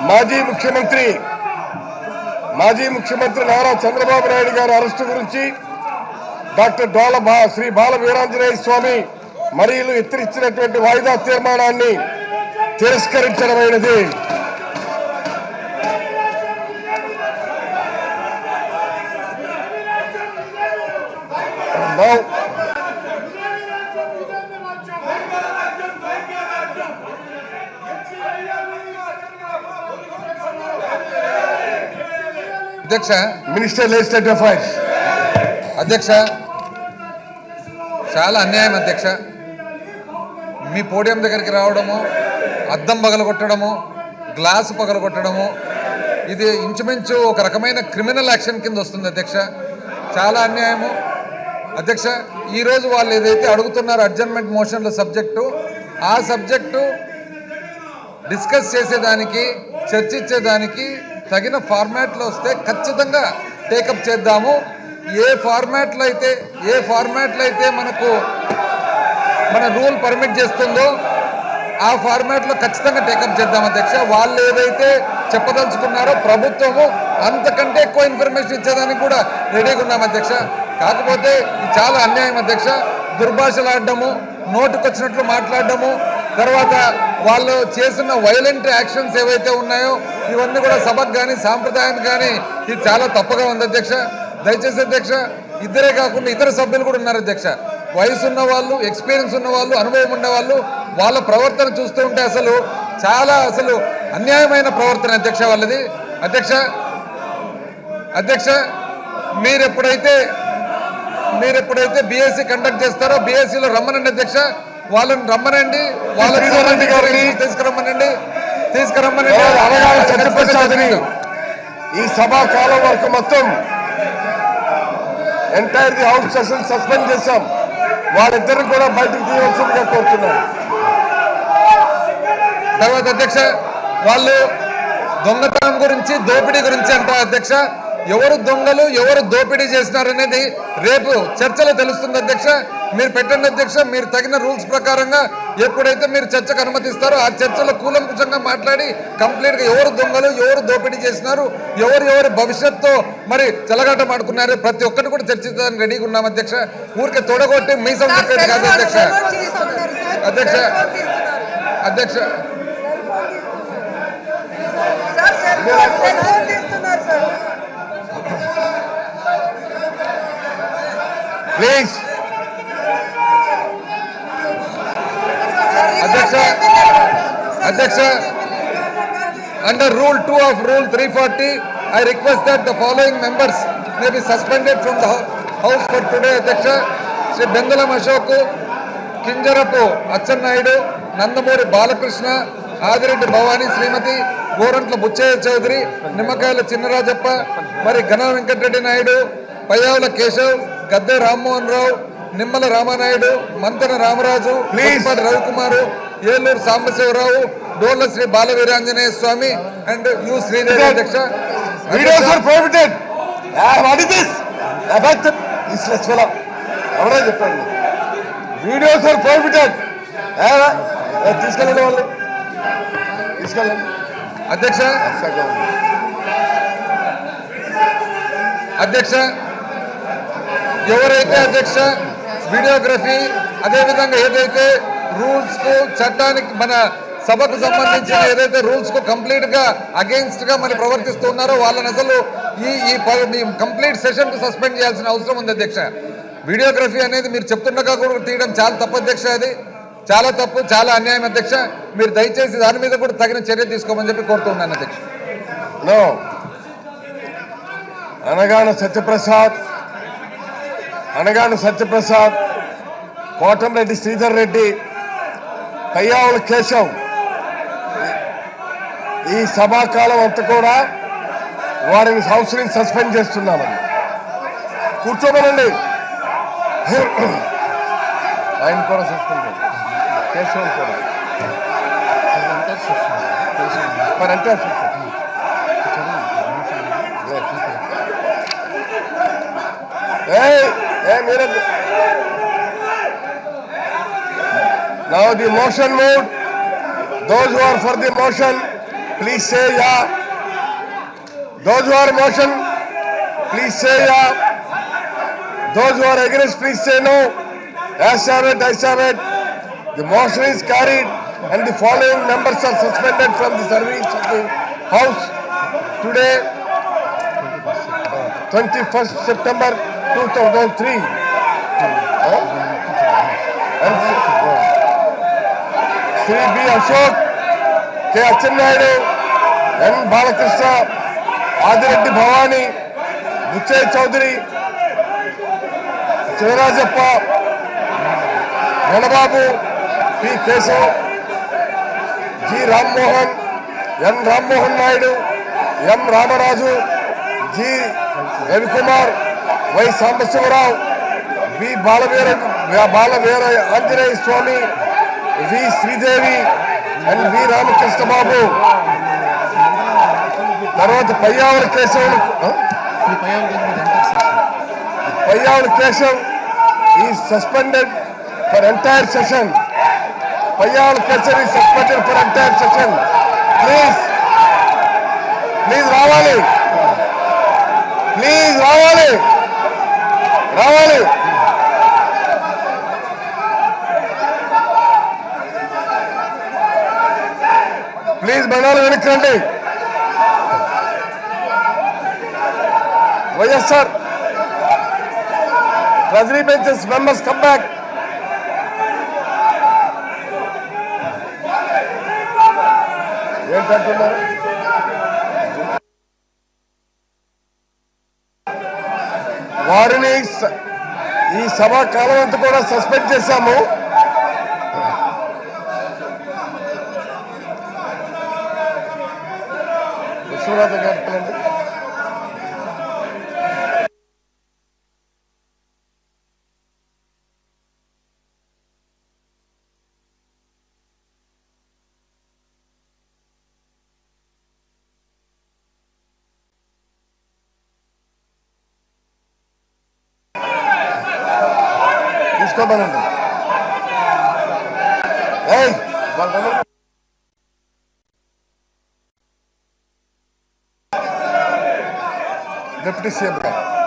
మాజీ ముఖ్యమంత్రి నారా చంద్రబాబు నాయుడు గారి అరెస్టు గురించి డాక్టర్ శ్రీ బాల వీరాంజనేయ స్వామి మరియు ఎత్తిరిచ్చినటువంటి వాయిదా తీర్మానాన్ని తిరస్కరించడమైనది. అధ్యక్ష, మినిస్టర్ లెజిస్లేటివ్ అఫైర్స్. అధ్యక్ష, చాలా అన్యాయం అధ్యక్ష. మీ పోడియం దగ్గరికి రావడము, అద్దం పగలగొట్టడము, గ్లాసు పగలగొట్టడము, ఇది ఇంచుమించు ఒక రకమైన క్రిమినల్ యాక్షన్ కింద వస్తుంది అధ్యక్ష. చాలా అన్యాయము అధ్యక్ష. ఈరోజు వాళ్ళు ఏదైతే అడుగుతున్నారో అడ్జర్న్మెంట్ మోషన్ల సబ్జెక్టు, ఆ సబ్జెక్టు డిస్కస్ చేసేదానికి, చర్చించేదానికి తగిన ఫార్మాట్లో వస్తే ఖచ్చితంగా టేకప్ చేద్దాము. ఏ ఫార్మాట్లో అయితే మనకు మన రూల్ పర్మిట్ చేస్తుందో ఆ ఫార్మాట్లో ఖచ్చితంగా టేకప్ చేద్దాం అధ్యక్ష. వాళ్ళు ఏదైతే చెప్పదలుచుకున్నారో ప్రభుత్వము అంతకంటే ఎక్కువ ఇన్ఫర్మేషన్ ఇచ్చేదానికి కూడా రెడీగా ఉన్నాం అధ్యక్ష. కాకపోతే ఇది చాలా అన్యాయం అధ్యక్ష. దుర్భాషలాడము, నోటుకొచ్చినట్లు మాట్లాడడము, తర్వాత వాళ్ళు చేసిన వైలెంట్ యాక్షన్స్ ఏవైతే ఉన్నాయో ఇవన్నీ కూడా సభకు కానీ సాంప్రదాయానికి కానీ ఇది చాలా తప్పుగా ఉంది అధ్యక్ష. దయచేసి అధ్యక్ష, ఇద్దరే కాకుండా ఇతర సభ్యులు కూడా ఉన్నారు అధ్యక్ష. వయసు ఉన్న వాళ్ళు, ఎక్స్పీరియన్స్ ఉన్న వాళ్ళు, అనుభవం ఉన్న వాళ్ళు, వాళ్ళ ప్రవర్తన చూస్తూ ఉంటే చాలా అన్యాయమైన ప్రవర్తన అధ్యక్ష వాళ్ళది. అధ్యక్ష మీరెప్పుడైతే బీఎస్సీ కండక్ట్ చేస్తారో బీఎస్సీలో రమ్మనండి అధ్యక్ష. వాళ్ళని రమ్మనండి, తీసుకురమ్మనండి. ఈ సభా కాలం వరకు మొత్తం entire the house session suspend చేశాం. వాళ్ళిద్దరు కూడా బయటకు తీయవలసిందిగా కోరుతున్నారు. తర్వాత అధ్యక్ష, వాళ్ళు దొంగతనం గురించి, దోపిడీ గురించి అంటారు అధ్యక్ష. ఎవరు దొంగలు, ఎవరు దోపిడీ చేసినారనేది రేపు చర్చలో తెలుస్తుంది అధ్యక్ష. మీరు పెట్టండి అధ్యక్ష. మీరు తగిన రూల్స్ ప్రకారంగా ఎప్పుడైతే మీరు చర్చకు అనుమతిస్తారో ఆ చర్చలో కూలంకుషంగా మాట్లాడి కంప్లీట్గా ఎవరు దొంగలు, ఎవరు దోపిడీ చేసినారు, ఎవరు భవిష్యత్తుతో మరి చెలగాటమాడుకున్నారు, ప్రతి ఒక్కటి కూడా చర్చించడానికి రెడీగా ఉన్నాం అధ్యక్ష. ఊరికే తొడగొట్టి మీసం చెప్పేది కాదు అధ్యక్ష. అధ్యక్ష ప్లీజ్. అధ్యక్ష, under Rule 2 of Rule 340, I request that the following members may be suspended from the House for today. అధ్యక్ష, శ్రీ బెందులం అశోక్, కింజరపు అచ్చెన్నాయుడు, నందమూరి బాలకృష్ణ, ఆదిరెడ్డి భవానీ శ్రీమతి, గోరంట్ల బుచ్చయ్య చౌదరి, నిమ్మకాయల చిన్నరాజప్ప, మరి ఘన వెంకటరెడ్డి నాయుడు, పయ్యావుల కేశవ్, గద్దె రామ్మోహన్ రావు, నిమ్మల రామానాయుడు, మంతెన రామరాజు, రవికుమారు, ఏలూరు సాంబశివరావు, డోర్ల శ్రీ బాల వీరాంజనేయ స్వామి అండ్ యు శ్రీదేవి. అధ్యక్ష, ఎవరో చెప్పండి. Videos are prohibited. తీసుకెళ్ళండి, వాళ్ళు తీసుకెళ్ళండి. అధ్యక్ష, ఎవరైతే అధ్యక్ష వీడియోగ్రఫీ అదేవిధంగా ఏదైతే రూల్స్ కు, చట్టానికి, మన సభకు సంబంధించిన ఏదైతే రూల్స్ కు కంప్లీట్ గా అగెయిన్స్ట్ గా మరి ప్రవర్తిస్తున్నారో వాళ్ళని అసలు ఈ కంప్లీట్ సెషన్ కు సస్పెండ్ చేయాల్సిన అవసరం ఉంది అధ్యక్ష. వీడియోగ్రఫీ అనేది మీరు చెప్తుండగా కూడా తీయడం చాలా తప్పు అధ్యక్ష. అది చాలా తప్పు, చాలా అన్యాయం అధ్యక్ష. మీరు దయచేసి దాని మీద కూడా తగిన చర్య తీసుకోమని చెప్పి కోరుతున్నాను అధ్యక్ష. అనగాను సత్యప్రసాద్, కోటంరెడ్డి శ్రీధర్ రెడ్డి, పయ్యావుల కేశవ్, ఈ సభాకాలం అంతా కూడా వారిని హౌస్ నుంచి సస్పెండ్ చేస్తున్నామని. కూర్చోమనండి. ఆయన కూడా సస్పెండ్, కేశవ్ కూడా మరి అంటే Now the motion moved. Those who are for the motion, please say yeah. Those who are motion, please say yeah. Those who are against, please say no. Ayes have it, ayes have it. The motion is carried and the following members are suspended from the service of the House today, 21st September 2003. And Sri B. Ashok, K. Achinayudu, N. Balakrishna, Adireddy Bhavani, Buchay Chaudhary, Chivarajappa, Ganababu, P. Kesav, G. Ram Mohan, N. Ram Mohan Naidu, M. Ramaraju, G. Ravikumar, Y. Sambasivarao, B. Balavera Anjaneya Swami, V. Sridevi, and V. Ramakrishna Babu. తర్వాత Payyavula Keshav is suspended for entire session. Payyavula Keshav is suspended for entire session. Please రావాలి. Please రావాలి. Please బండాలు వెనక్కండి. YSR treasury benches members come back. ఏంటంటున్నారు? వారిని ఈ సభా కాలం అంతా కూడా సస్పెండ్ చేశాము. విశ్వనాథ గారు పిలండి. తీసుకోమనండి. డిప్యూటీ సీఎం గారు